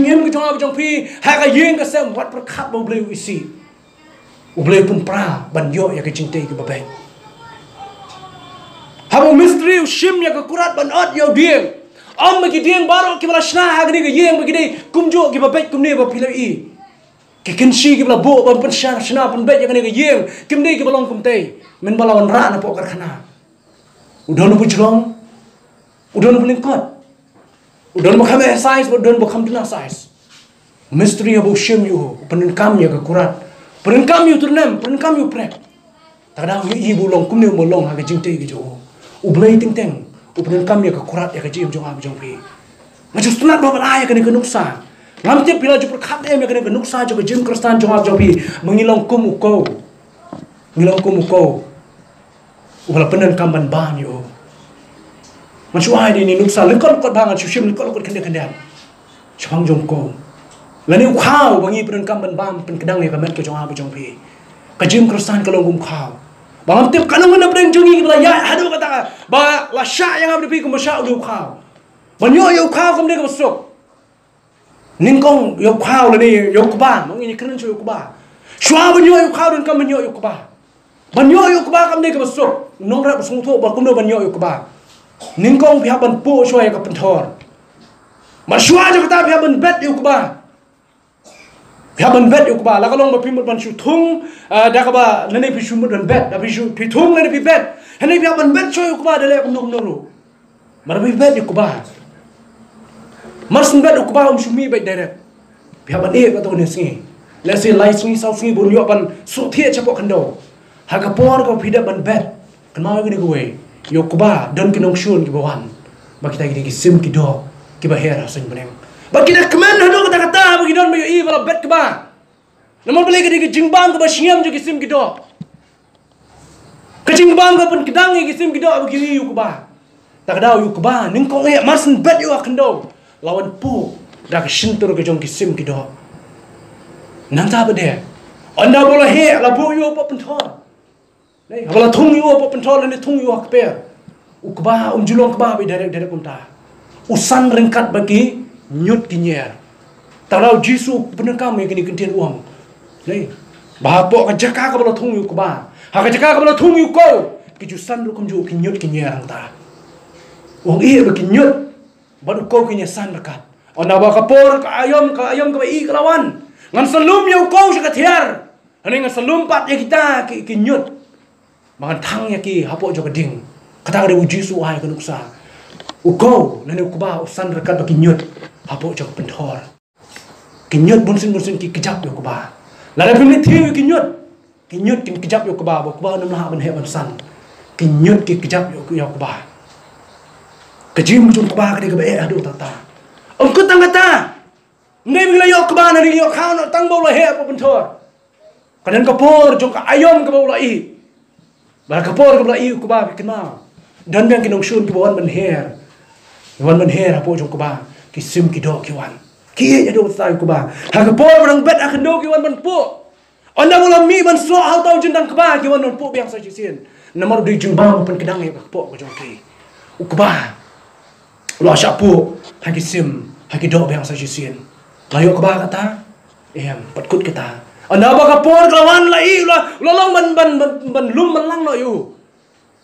em ke jong pi ha ka yeng ke sem wat perkat boleh isi boleh pen pra ban yo ya ke jing te ke ba be Habo misteri ushim ya ke kurat ban ot yo dieng Om bagi dieng baru ke bala shna ha ke yeng bagi dei kumjo ke ba be kumne ba pilai Ke kenshi ke bala bo ban pen shna ban be ya ke yeng kimne ke balong kumte men balawan ra na po kar khana Udah nu bujrong, udah nu belingkot, udah nu bukan exercise, udah nu bukan dina size. Misteri abu shim yu, penenkam ya kekurat, penenkam yu ternem, penenkam yu prep. Tak ada ibu long, kumni molong haga jingte gitu. Ublay ting ting, penenkam ya kekurat ya kajim jong abu jong pi. Macam sunat bawa ayah kena kenuksa. Ngam tiap bila jupur kat em ya kena kenuksa juga jim kristan jong abu jong pi mengilong kumuko, ngilong kumuko. Wala penenkam ban ban yu. Macam ai ni nuksa lekot bangan susim lekot kendian. Chang jong ko. Lani ukau bangi penenkam ban ban pen kedang ni kamet ke jong abu jong pi. Kajim kristan kalau gum kau. Bangam tiap kanang mana pedeng jongi kita ya hadu kata ba la sya yang abu pi kum sya udu kau. Banyo yu kau kum dia ke besok. Ningkong yu kau lani yu kuban, mungkin keren yu kuban. Shwa banyo yu kau dan kam banyo yu kuban. Banyo yu kuban kam dia ke besok. Nongrat bersung tu bakum do banyo yu kuban. Ningkong pihak ban po shwa ya ke pentor. Maswa je kata pihak ban bet yu kuban. Pihak ban bet yu kuban. La kalong ba pimut ban shu thung da ka ba nani pi shumut ban bet, da pi shu pi thung nani pi bet. Hani pihak ban bet shwa yu kuban dale kum no. Mar pi bet yu kuban. Mar sun bet yu kuban shumi bet direct. Pihak ban e ka to ni singi. La se lai singi sau singi bun yo ban so thie chapok kando. Ha ka por ka pida ban bet. Kan mau ni gue. Yo kuba don kinong shun ki bawan. Ba kita gini ki sim ki do ki ba hera sen beneng. Ba kita kemen hado kata-kata bagi don bayo i bala bet kuba. Namun beli ki jingbang ka ba singam jo ki sim ki do. Ka jingbang ka pun kedang ki sim ki do bagi yu kuba. Tak ada yu kuba ning ko e marsen bet yu akendo. Lawan pu da ka shintur ka jong ki sim ki do. Nang ta ba de. Anda bola he la bu yu pa pentor. Nei, kalau thung yu apa pentrol ni thung yu akper. Ukba julong kba bi derek kunta. Usan rengkat bagi nyut kinyer. Tarau jisu penenkam yang kini kentien uang. Nei, bahapo kajaka ka bala thung yu kba. Ha kajaka ka bala thung yu ko. Kijusan rukum ju kinyut kinyer ta. Uang i bagi nyut. Badu ko kinyer san rekat. Ona ba kapor ka ayam ka i kelawan. Ngan selum yu ko sa kathiar. Ani ngan selum pat ya kita kinyut. Makan tang ya ki hapo jo keding. Kata ada uji su ai kenuksa. Uko nani ukuba usan rekat bagi nyut hapo jo pentor. Kinyut bunsin ki kejap yo kuba. Lara pimni thi ki nyut. Kinyut kin kejap yo kuba, kuba nam lah ban he ban san. Kinyut ki kejap yo kuba. Kejim jung kuba ka de ba adu tata. Ongkut tang kata. Ngai bila yo kuba nani yo khao no tang bo la he hapo pentor. Kadan kapor jong ka ayom ka bo la i. Barak kapor ke belai kuba kenal. Dan biang kinong shun ki bawan banher. Bawan banher hapo jong kuba. Ki sim ki do ki wan. Ki ya do sai kuba. Ha kapor barang bet akan do ki wan ban po. Onda bola mi ban so hau tau jendang kuba ki wan ban po biang sa jisin. Namar di jembang pen kedang ya kapor ko jong ki. Kuba. Lo syapu ha ki sim ha ki do biang sa jisin. Layo kuba kata. Pat kut kita. Anda ba kapor kelawan lai long ban lum melang no yu.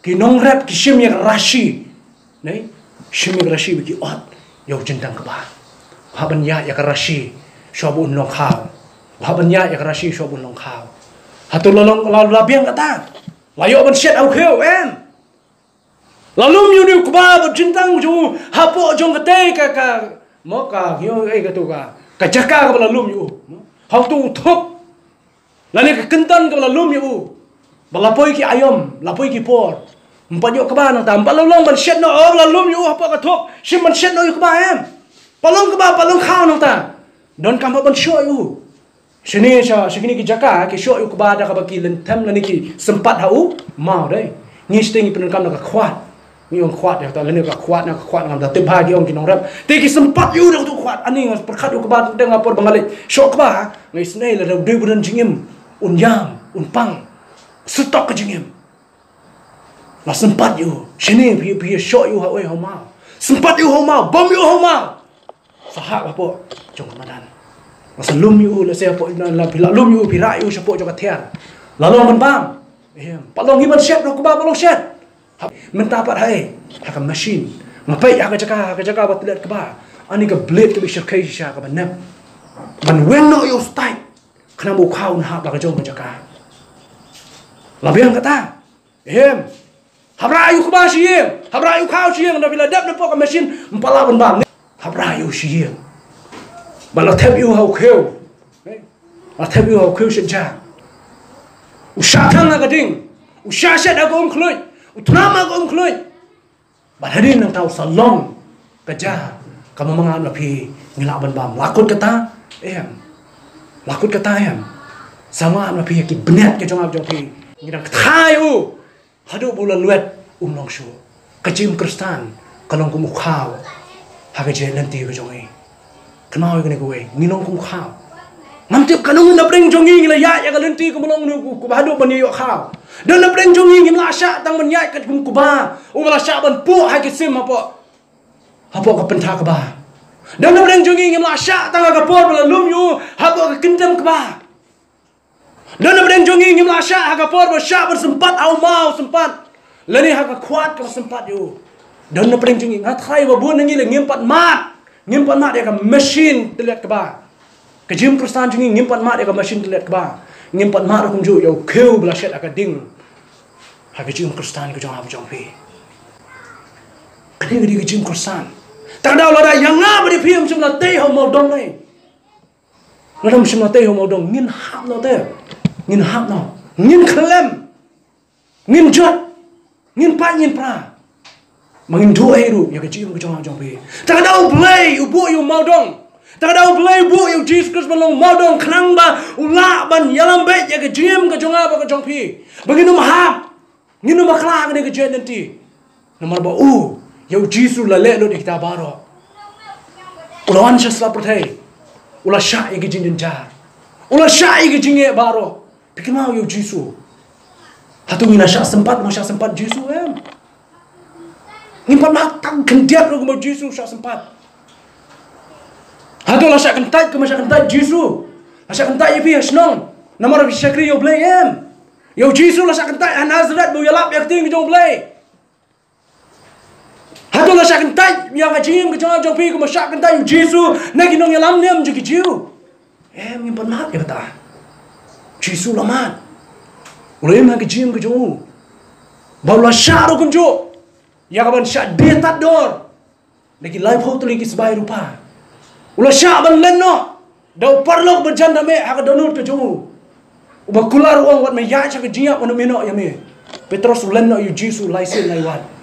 Ki nong rap ki shim yang rashi. Nei, shim yang rashi bagi ot yo jendang ke ba. Ha ban ya ka rashi shobun long khao. Ha ban ya ka rashi shobun long khao. Ha tu long la biang kata. Layo ban shet au kheu em. Lalu yu ku ba jendang ju ha po jong kate ka mo ka yo ka tu ka. Ka jaka ka lalu yu. Ha tu thop Lani kentan ke bala lum yu. Bala poi ki ayom, la poi ki por. Empat yo keba nang tam, balong ban shet no bala lum yu apa ka thok. Sim ban shet no yu keba em. Palong keba palong khao nang ta. Don kam ban sho yu. Sini ki jaka ki sho yu keba da ka baki lentem lani ki sempat hau mau dai. Ni sting pen kam ka khwat. Ni ong khwat ya ta lani ka khwat ngam ta tebha ki ong ki nong rap. Te ki sempat yu da tu khwat. Ani ngas perkhat yu keba deng apor bangale. Sho keba ngai snai la de budan jingim. Unyam, unpang, Stop ke jingim. Lah sempat you. Sini pi shot you hau mau. Sempat you hau mau, bom you hau mau. Sahak apa? Jong Ramadan. Masa lum you la saya apa la pila lum you pira you siapa jong katian. Lalu menbam. Palong himan shet ro kuba palong shet. Menta pat hai. Haka machine. Ngapai haka jaga bat lihat keba. Ani ka blade ke bisha kai sha ka banap. Man wen no you style. Kena mu kau na hak la jong jaga. Labiang kata. Habra you kuba shiem. Habra you kau shiem da bila dap na pok machine mpala benbam. Habra you shiem. Bala thep you hau kheu. La thep you hau kheu shin cha. Usha thang na ka ding. Usha shet aku kloi. Utnama aku kloi. Badharin nang tau salong kaja. Kamu mangan lapi ngilak benbam. Lakut kata Lakut kata sama lapi ki benet ke jong pi. Ngidang thai u. Hadu bulan luet long shu. Kajim Kristan kalong ku mukhau. Haga je nanti ke jong Kenal ke ni kowe nginong ku mukhau. Mantip kalong na preng jong ngila ya kalenti ku mulong ku hadu ban yo khau. Dan na preng jong ngila sya tang ban ya kat ku ba. U bala sya ban pu ha ki sim apa ka pentha ka ba. Dan na preng jong ngila sya tang ka por bala lum yu habo ka kintam ka ba. Dan na preng jong ngila sya ha ka por ba sya ber sempat au mau sempat. Lani ha ka khwat ka sempat yu. Dan na preng jong ha thai ba bun ngila ngimpat mat. Ngimpat mat ya ka machine telet ka ba. Kajim Kristan jong ngimpat mat ya ka machine telet ka ba. Ngimpat mat kum ju yo kheu bala shet aka ding. Ha kajim Kristan ka jong jong pi. Kani gadi kajim Kristan. Tak ada lada yang ngap di phim sim la tei ho mau dong nei. Ladam sim la tei ho mau dong ngin hap no te. Ngin hap no. Ngin khlem. Ngin jot. Ngin pa ngin pra. Mangin duai ru ya kajim ka jong pi. Tak ada play ubu you mau dong. Tak ada play ubu you Jesus Christ malong mau dong khnang ba ula ban yalam be ya kajim ka jong pi. Baginu mahap. Nginu makla ngene ka jen nanti. Nomor ba Yau Jesus la le lo di kita baro. Ulawan siya sa pertay. Ula siya igijin din jar. Ula siya igijin baro. Pikir mau yau Jesus. Hatungin na siya sempat mo siya sempat Jesus Ngimpat matang kendiat lo mo Jesus siya sempat. Hatu la siya kentai ko siya kentai Jesus. La siya kentai ipi hasnong. Namara bi siya kriyo blay Yau Jesus la siya kentai Nazaret mo yalap yak ting jong blay. Hatu la syak kentai yang kajim ke jong pi ko syak kentai Jesus na ginong yalam niam je kijiu. Ngimpan mat ya kata. Jesus la mat. Ulai ma kajim ke jong. Baula syak ro kun jo. Ya kaban syak detat dor. Lagi live ho tu lagi sebai rupa. Ula syak ban lenno. Dau parlok berjanda me ha ka donut ke jong. Uba kular uang wat me ya syak jiap ono meno ya me. Petrus lenno yu Jesus laisin lai wat.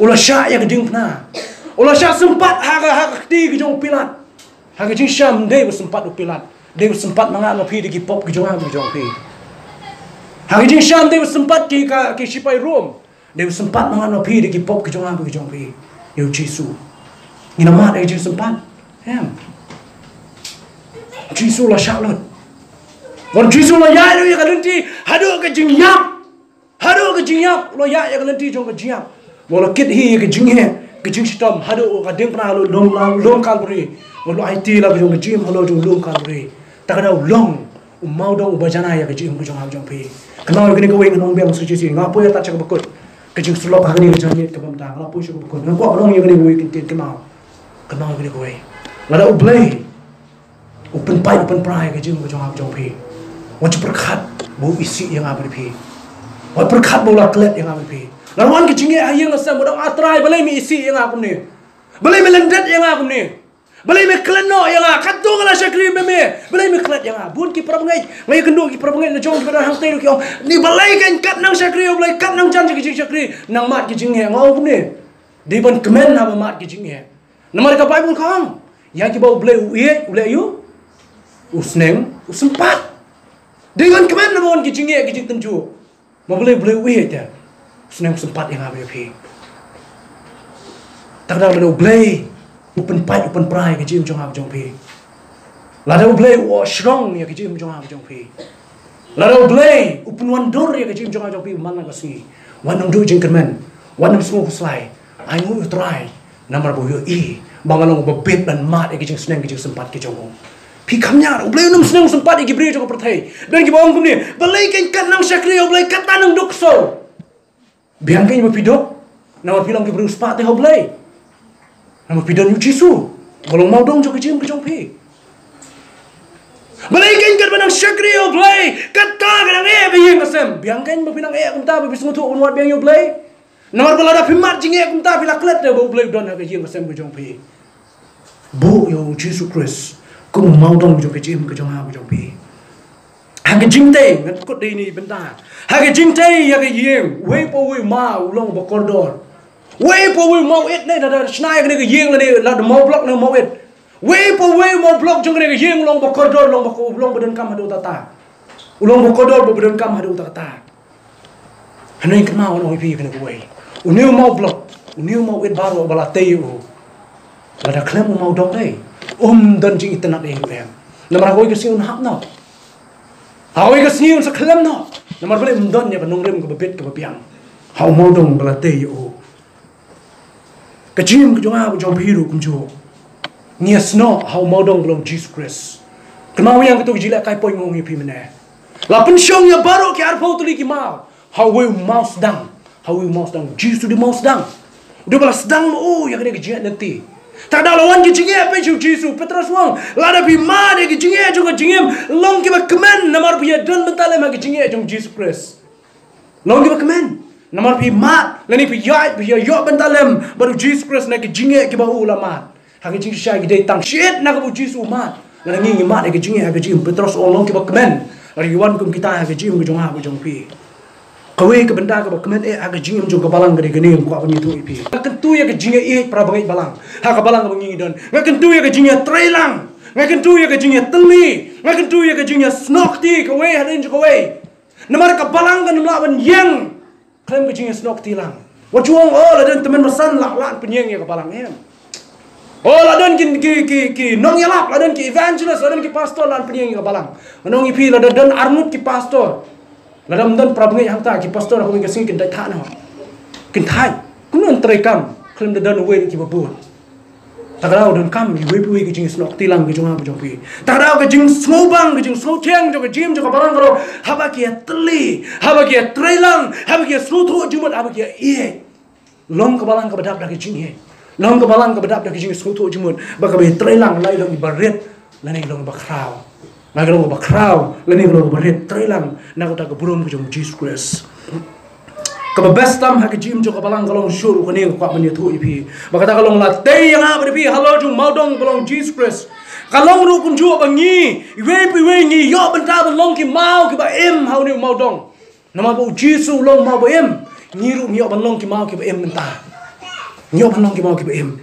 Ulah syak yang geding pernah. Ulah syak sempat haga keti ke jong Pilat. Haga jing syam dia bersempat u Pilat. Dia bersempat mangat lo pi di pop ke jong pi. Haga jing syam dia bersempat ke sipai Rom. Dia bersempat mangat lo pi di pop ke jong pi. Yo Jesus. Nginamat ai jing sempat. Jesus la syak lot. Wan Jesus la ya dia ka lenti hadu ke jing yap. Hadu ke jing yap lo ya ka lenti jong ke jing yap. Walau kit hi ke jing sitam hadu ka ding pra lo long kalburi walau IT la jong jim halo jong long kalburi tak ada long mau dong bajana ya ke jing jong pi kenal gini ko wing nong biang suci si ngapo ya tak cak bekut ke jing sulok ha ni jang ni ke bamta ngapo su bekut ngapo long ya gini ko wing tin kenal gini ko wing lada ublay open pipe open pry ke jing jong pi wajib berkat bu isi yang apa pi wajib berkat bu la klet yang apa pi Lawan ke jinge ayang asam bodong atrai balai mi isi yang aku ni. Balai mi lendet yang aku ni. Balai mi kleno yang aku katung ala syakri meme. Balai mi klet yang aku. Bun ki prabangai. Ngai kenduk ki prabangai na jong ki hang tei ki. Ni balai kan kat nang syakri balai kat nang jan ki syakri. Nang mat ki jinge ngau ni. Di ban kemen na mat ki jinge. Namar ka Bible kang. Ya ki bau balai ule yu. Usneng usempat. Di ban kemen na mon ki jinge ki jing tenju. Mo balai uye dia. Senang sempat yang apa pi. Tak ada lalu play open pipe open pry ke jim jong pi. Lalu play wa strong ya ke jim jong pi. Lalu belai upun wandor ya kecim jong ajong pi mana kasi wanam do jeng kermen wanam semua kuslai ai mu try namar bo yo bangalong bebet dan mat ya kecim seneng kecim sempat kecim pi kamnya belai nam seneng sempat ya gibri jong pertai dan gibawang kumni belai kan nang syakri belai kata nang dokso biang kan mapidok namar pilang gibri sempat ya belai namar pidon yu jisu bolong mau dong jong kecim kecim pi Balikin kat benang syakri yo blay kata kadang kayeng kasem biangkan mapinang kumta bisung tu unwat biang yo blay namar balada pimat jinge kumta bila klet de bo blay don ha kayeng kasem bujong pi bo yo Jesus Christ kum mau dong bujong kecim ke jong ha bujong pi ha ke jingte ngat kut dei ni benta ha ke jingte ya kayeng we po we ma ulong bo kordor we po we mau et ne da snai ke kayeng la mau blok ne mau et we mau blok jong ne yeng long bokodor long badan kam hadu tata ulong bokodor badan kam hadu tata hanai kan mau no pi kan we uniu mau blok uniu mau et baru bala teu lada klem mau dong dei dan jing itna dei em namar hoi ke siun hap no hoi ke siun sa klem no namar bale don ya banong rem ke bebet ke bepiang hau mau dong bala teu ke jim ke jong ha jong piru kum jo Nias no how modong belum Jesus Christ. Kemau yang ketuk jila kai poin ngongi pi mene. La pensyong ya baru ki arpau tuli ki mau. How we mouse down. How we mouse down. Jesus di mouse down. Udah balas sedang oh yang kena kejiat nanti. Tak ada lawan ki jinge pe Jesus Petrus wong. Lada pi ma de ki jinge jong jingem long ki ba kemen namar pi don mentale ma ki jinge jong Jesus Christ. Long ki ba kemen. Namar pi ma lani pi yo bentalem baru Jesus Christ na ki jinge ki ba ulama. Hagi jing syai gede tang shit nak bu jisu mat la ngi mat hagi jing hagi jing Petrus olong ke bakmen ari wan kum kita hagi jing jong ha bu jong pi kawe ke benda ke bakmen hagi jing jong ke balang gede geni ko apa ni tu ipi kentu ya ke jing pra bangai balang ha ke balang ke ngi don kentu ya ke jing trelang kentu ya ke jing teli kentu ya ke jing snokti kawe hadin jo kawe namar ke balang kan mlawan yang klaim ke jing snokti lang wajuang oh la dan temen masan la penyeng ya ke balang em oh ladan ki nong yalap ladan ki evangelist ladan ki pastor lan penyeng ki balang nong ipi ladan armut ki pastor ladan dan prabngai hangta ki pastor ko ngi sing kin dai tha no kin thai kunun trekam klem ladan we ki babut tagrao dan kam we ki jing snok tilang ki jonga jong pi tagrao ki jing smobang ki jing soteng jo ki jim jo ka balang ro haba ki teli haba ki trelang haba ki sluthu jumat haba ki long ka balang ka badap da ki jing he long ke balang ke bedap dak jing skutu jumut baka be trelang lai long ibaret lani long bakrau na long bakrau lani long baret trelang na ko ta ke burum ke jong Jesus Christ ke bestam ha ke jim jo ke balang ke long shuru ke ni ko mani thu ipi baka ta long la te yang ha pi halo jung maudong ke long Jesus Christ kalong ru kun ju bangi we ni yo benta long ki mau ki ba em hau ni maudong nama bu Jesus long mau ba em ni ru ni yo ban long ki mau ki ba em benta nyok nong ki mau ki em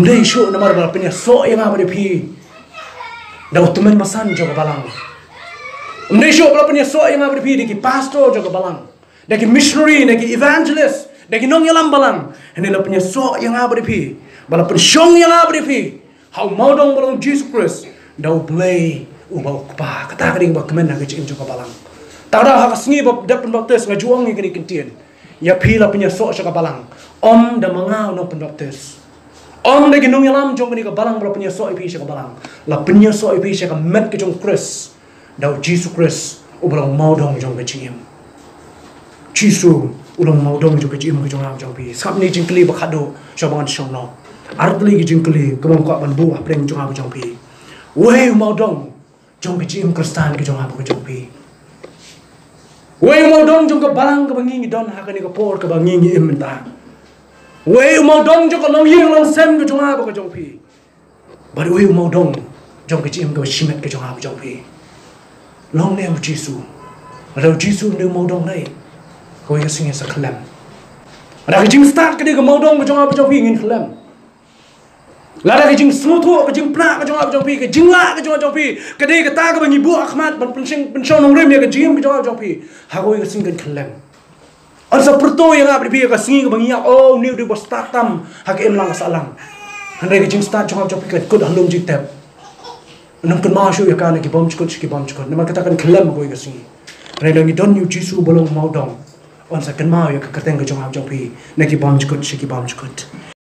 dei shu namar bal penya so yang apa pi da temen masan jo balang dei shu bal penya so yang apa pi de ki pastor jo balang de ki missionary de ki evangelist de ki nong yalam balang hene la penya so yang apa pi bal pen syong yang apa pi how mau dong balang Jesus Christ da play ubau pa kata kering ba kemen na ki jo balang ta da ha sngi ba da pen baptis ngajuang ni kini kentien ya pila punya sok syaka balang om da mangau no pendoktes om da ginung yalam jong ni ka balang bala punya sok ipi syaka balang la punya sok ipi syaka met ke jong Chris da Jesus Chris ubrang mau dong jong ke chim Jesus ulang mau dong jong ke chim ke jong am jong pi sap ni jingkli ba khado shabangan shong no artli gi jingkli kamang ko ban bu apreng jong am jong pi we mau dong jong ke chim kristan ke jong am ke jong pi Wei mau dong jong ke balang ke bangi don ha kani ke por ke bangi ni ementa. Wei mau dong jong ke long yeng long sem ke jong ha ke jong pi. Bari wei mau dong jong ke chim ke shimet ke jong ha ke jong pi. Long ne mu Jisu. Ada Jisu ne mau dong nai. Ko ye sing sa khalam. Ada ke jing start ke de ke mau dong ke jong ha ke jong pi ngin khalam. Lada ke jing smuthu ke jing pra ke jong ha ke jong pi ke jing la ke jong pi ke de ke ta ke bangi bu akhmat ban penshong nong rem ya ke jim ke jong ha jong pi ha ko ye sing kan khalam an sa perto yang abri pi ke singi ke bangi oh ni de bos tatam ha ke em lang salang han de ke jing start jong ha jong pi ke kod halum jing tep nang kan ma shu ya kan ki bom chkut nama kata kan khlem ko ga singi rai lang don yu jisu bolong mau dong on sa kan ma ya ka teng ga jong pi na ki bom chkut